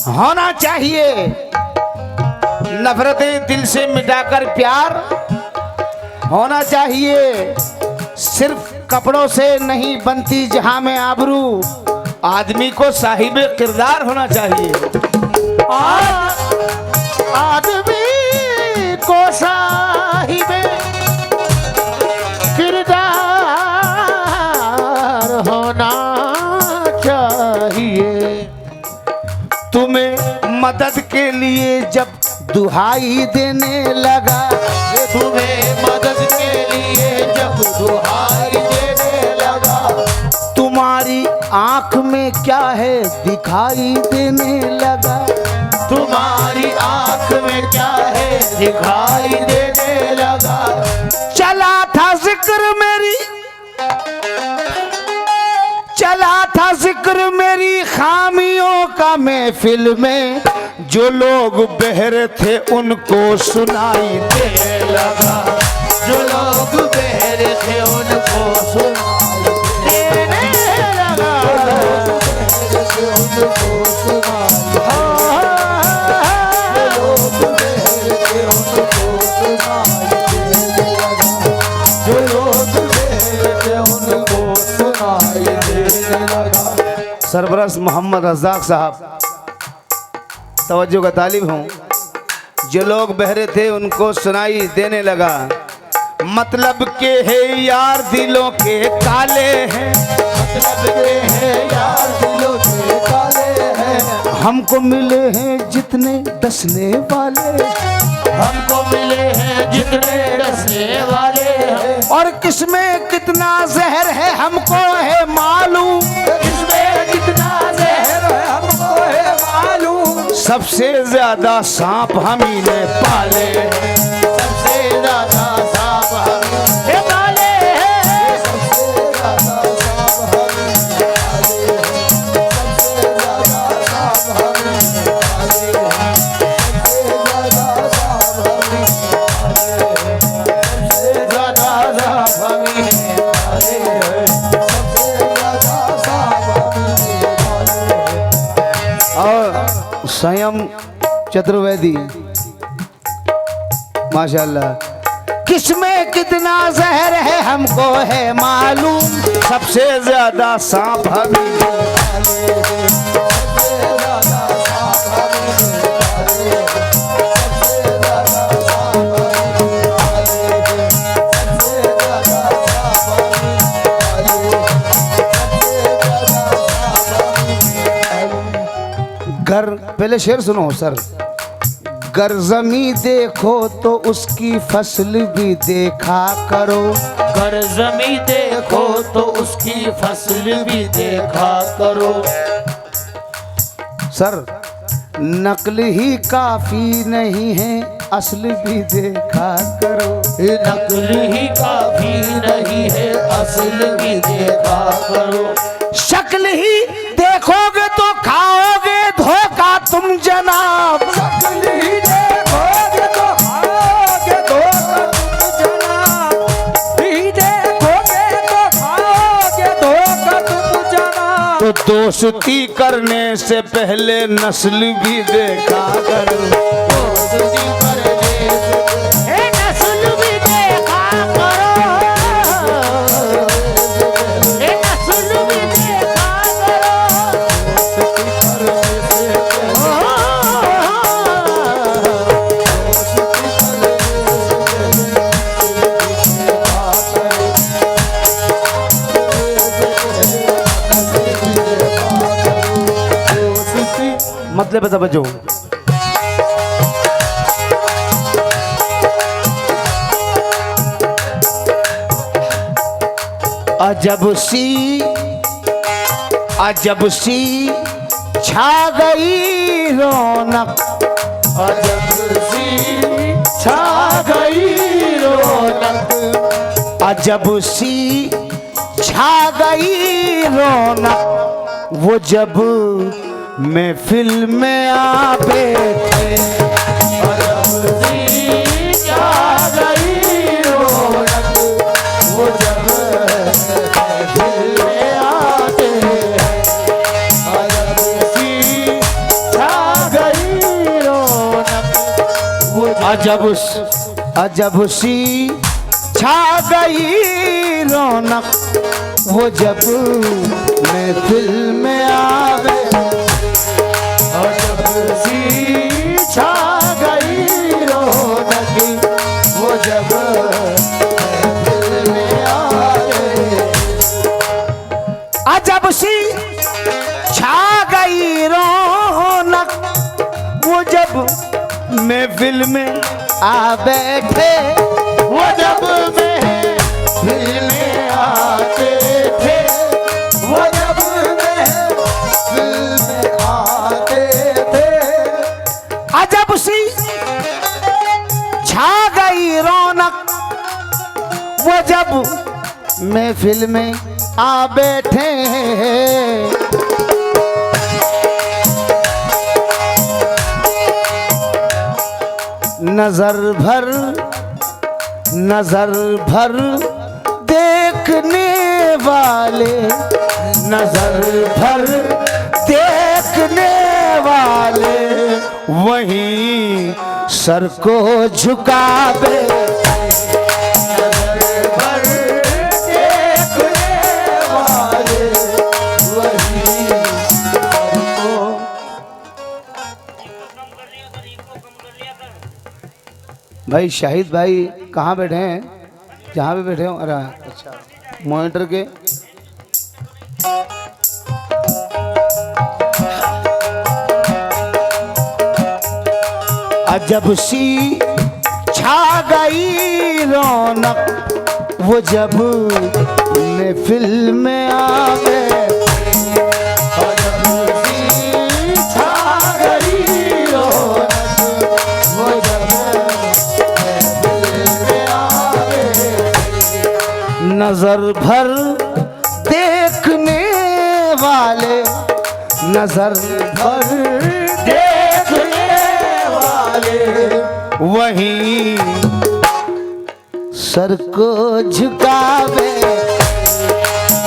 होना चाहिए। नफरतें दिल से मिटाकर प्यार होना चाहिए। सिर्फ कपड़ों से नहीं बनती जहां में आबरू, आदमी को साहिब किरदार होना चाहिए। आदमी को साहिब किरदार होना चाहिए। तुम्हें मदद के लिए जब दुहाई देने लगा, तुम्हें मदद के लिए जब दुहाई देने लगा, तुम्हारी आंख में क्या है दिखाई देने लगा, तुम्हारी आंख में क्या है दिखाई देने लगा। चला था जिक्र मेरी, चला था जिक्र मेरी खामियों का महफिल में, जो लोग बहरे थे उनको सुनाई देने लगा, जो लोग बहरे थे उनको सुनाई देने लगा, उनको सुनाई, जो लोग बहरे थे उनको सुनाई देने लगा, जो लोग बहरे थे उनको सुनाई देने लगा। सरबराज मोहम्मद रज़ाक साहब, तवज्जो का तालिब हूँ। जो लोग बहरे थे उनको सुनाई देने लगा, मतलब के है यार दिलों के काले हैं, मतलब के है यार दिलों के काले हैं। हमको मिले हैं जितने डसने वाले, हमको मिले हैं जितने डसने वाले हैं, और किसमें कितना जहर है हमको है मालूम, किसमें कितना जहर है हमको है मालूम। सबसे ज्यादा सांप हम ही ने पाले, सबसे ज्यादा सांप हम ही पाले हैं, सबसे ज्यादा सांप हम ही पाले हैं, सबसे ज्यादा सांप हम ही पाले हैं, सबसे ज्यादा सांप हम ही पाले हैं, सबसे ज्यादा सांप हम ही पाले हैं, सबसे ज्यादा सांप हम ही पाले हैं। और संयम चतुर्वेदी माशाल्लाह, किसमें कितना जहर है हमको है मालूम, सबसे ज्यादा सांप हम ही पाले हैं, सबसे ज्यादा सांप हम ही पाले हैं, सबसे ज्यादा सांप हम ही पाले हैं, सबसे ज्यादा सांप हम ही पाले हैं, सबसे ज्यादा सांप हम ही पाले। घर पहले शेर सुनो सर। गर ज़मीं देखो तो उसकी फसल भी देखा करो, गर ज़मीं देखो तो उसकी फसल भी देखा करो। सर नकल ही काफी नहीं है, असल भी देखा करो, नकल ही काफी नहीं है, असल भी देखा करो। शक्ल ही देखोगे तो खाओगे धोखा तुम जनाब, शक्ल ही देखोगे तो खाओगे धोखा तुम जनाब, ही देखोगे तो खाओगे धोखा तुम जनाब। तो दोस्ती करने से पहले नस्ल भी देखा करो, दोस्ती करने से नस्ल भी देखा करो, नस्ल भी देखा करो, मतलब तवज्जो। अजब सी छा गई रौनक, अजब सी छा गई रौनक, अजब सी छा गई रौनक, वो जब महफिल में आ बैठे, अजब सी छा गई रौनक, वो जब महफिल में आते हैं, अजब सी अजब सी छा गई रौनक वो जब महफिल में आवे। अजब सी छा गई रौनक वो जब महफिल में आवे। अजब सी छा गई रौनक वो जब महफिल में आ बैठे। वो जब महफिल में आते थे। वो जब महफिल में आते थे। अजब सी छा गई रौनक वो जब महफिल में आ बैठे। नजर भर देखने वाले। नजर भर देखने वाले वहीं सर को झुकावे। नजर भर देखने वाले वहीं सर को। भाई शाहिद भाई कहाँ बैठे हैं? जहाँ भी बैठे हो। अरे अच्छा मॉनिटर के। अजब सी छा गई रौनक वो जब महफिल में आवे। अजब सी छा गई रौनक वो जब नजर भर देखने वाले। नजर भर देखने वाले वहीं सर को झुकावे।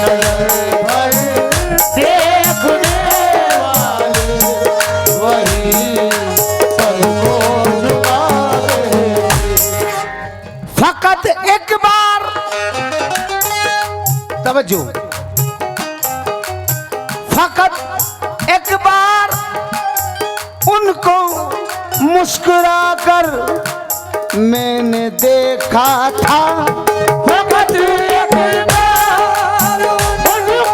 नजर भर देखने वाले वहीं सर को झुकावे। फकत एक बार तवज्जो। फकत एक बार उनको मुस्कुराकर मैंने देखा था। फकत एक बार उनको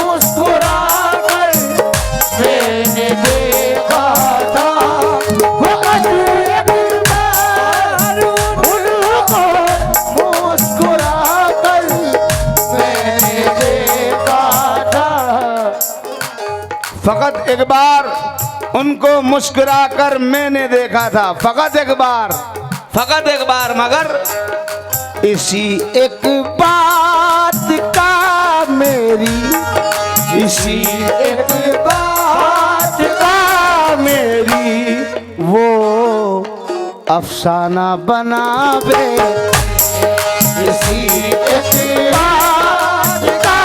मुस्कुराकर मैंने देखा था। फकत एक बार उनको मुस्कुराकर फकत एक बार उनको मुस्कुराकर मैंने देखा था। फकत एक बार मगर इसी एक बात का मेरी। इसी एक बात का मेरी वो अफसाना बनावे। इसी एक बात का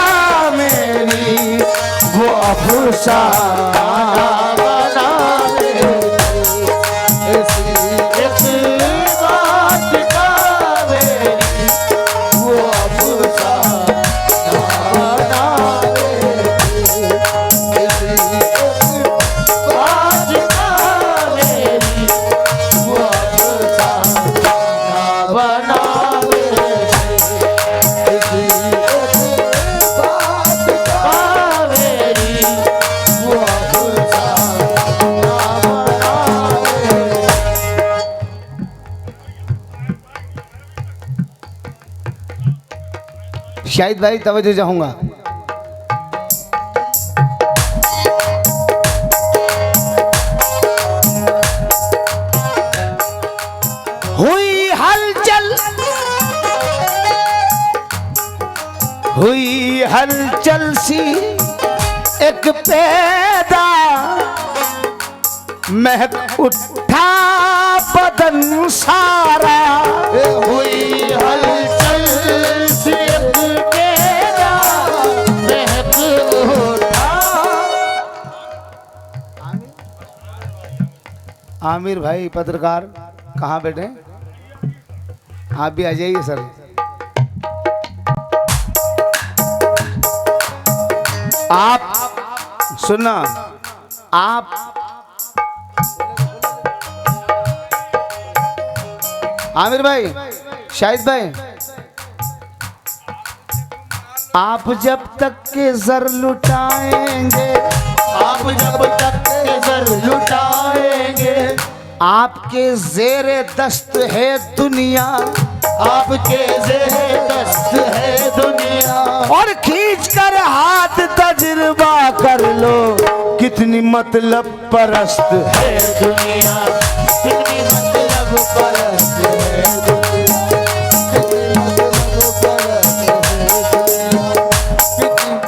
मेरी वो अफसाना बनावे। इसी एक बात का मेरी वो अफसाना बनावे। इसी एक बात का मेरी वो अफसाना बनावे। इसी एक बात का मेरी वो अफसाना बनावे। शाहिद भाई तवज्जो चाहूंगा। हुई हलचल सी एक पैदा महक उठा बदन सारा। हुई हलचल सी एक पैदा महक उठा। आमिर भाई पत्रकार कहाँ बैठे? आप भी आ जाइए सर। आप सुनना, आप आमिर भाई, शाहिद भाई, आप जब तक के जर लुटाएंगे, आप जब तक के सर लुटाएंगे, आपके जेरे दस्त है दुनिया, आपके ज़ेरे दस्त है दुनिया, और खींच कर हाथ तजुर्बा कर लो कितनी मतलब परस्त है है दुनिया, कितनी मतलब परस्त है दुनिया, कितनी मतलब परस्त है दुनिया,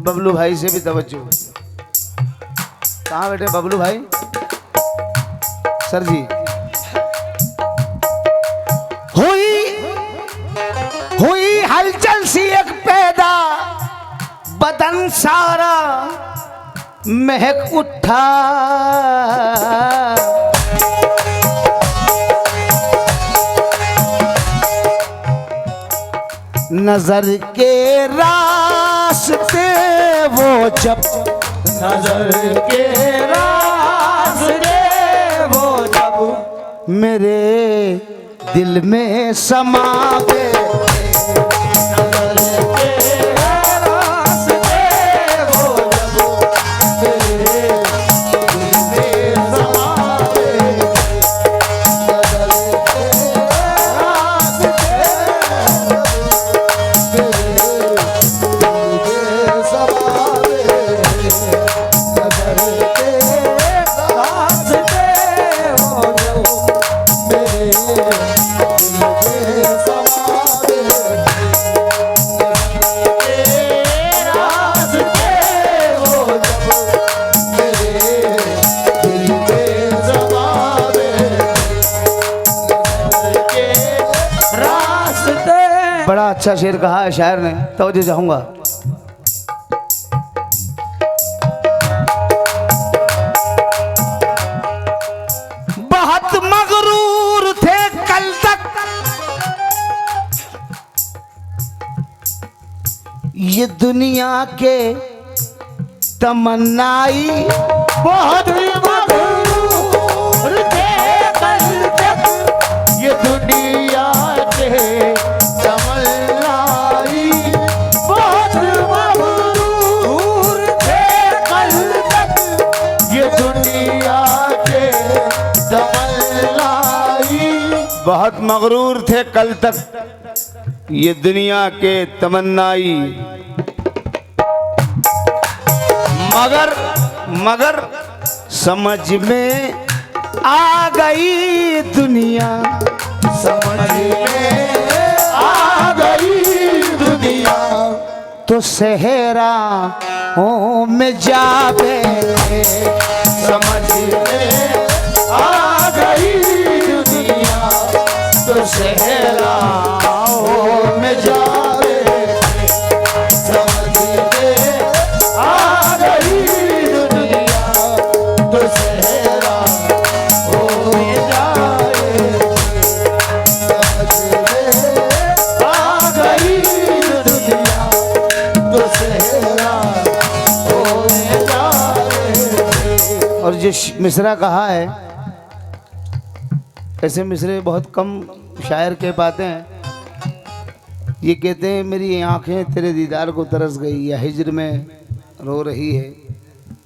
बबलू भाई से भी तवज्जो। कहाँ बैठे बबलू भाई? सर जी, हुई हलचल सी एक पैदा, बदन सारा महक उठा, नजर के रास्ते वो जब, नजर के रास्ते वो जब मेरे दिल में समा गए, नजर के रास्ते वो जब मेरे दिल में समा गए, नजर के रास्ते मेरे दिल में समा गए, नजर के रास्ते वो जब मेरे बड़ा अच्छा शेर कहा है शायर ने, तवज्जो चाहूंगा। बहुत मगरूर थे कल तक ये दुनिया के तमन्नाई, बहुत मगरूर थे कल तक ये दुनिया के तमन्नाई, बहुत मगरूर थे कल तक ये दुनिया के तमन्नाई, बहुत मगरूर थे कल तक ये दुनिया के तमन्नाई, मगर समझ में आ गई दुनिया, समझ में आ गई दुनिया, तो सहरा में जा बैठे, समझ में आ गई दुनिया, तो सहराओं में जा बैठे, समझ में आ गई दुनिया, तो सहराओं में जा बैठे, समझ में आ गई दुनिया, तो सहराओं में जा बैठे। और जो मिसरा कहा है, ऐसे मिसरे बहुत कम शायर कह पाते हैं। ये कहते हैं मेरी आंखें तेरे दीदार को तरस गई या हिज्र में रो रही है,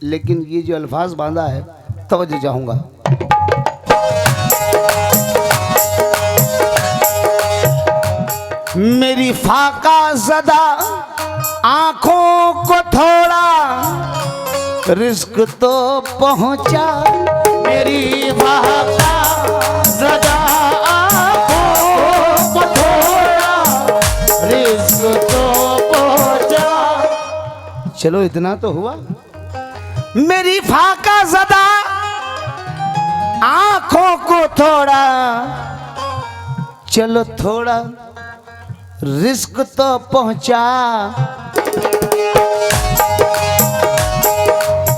लेकिन ये जो अल्फाज बांधा है तवज्जो चाहूँगा। मेरी फाका ज़दा आंखों को थोड़ा रिस्क तो पहुंचा, मेरी फाका ज़दा आँखों को थोड़ा रिस्क तो पहुंचा, चलो इतना तो हुआ। मेरी फाका ज़दा आंखों को थोड़ा, चलो थोड़ा रिस्क तो पहुंचा,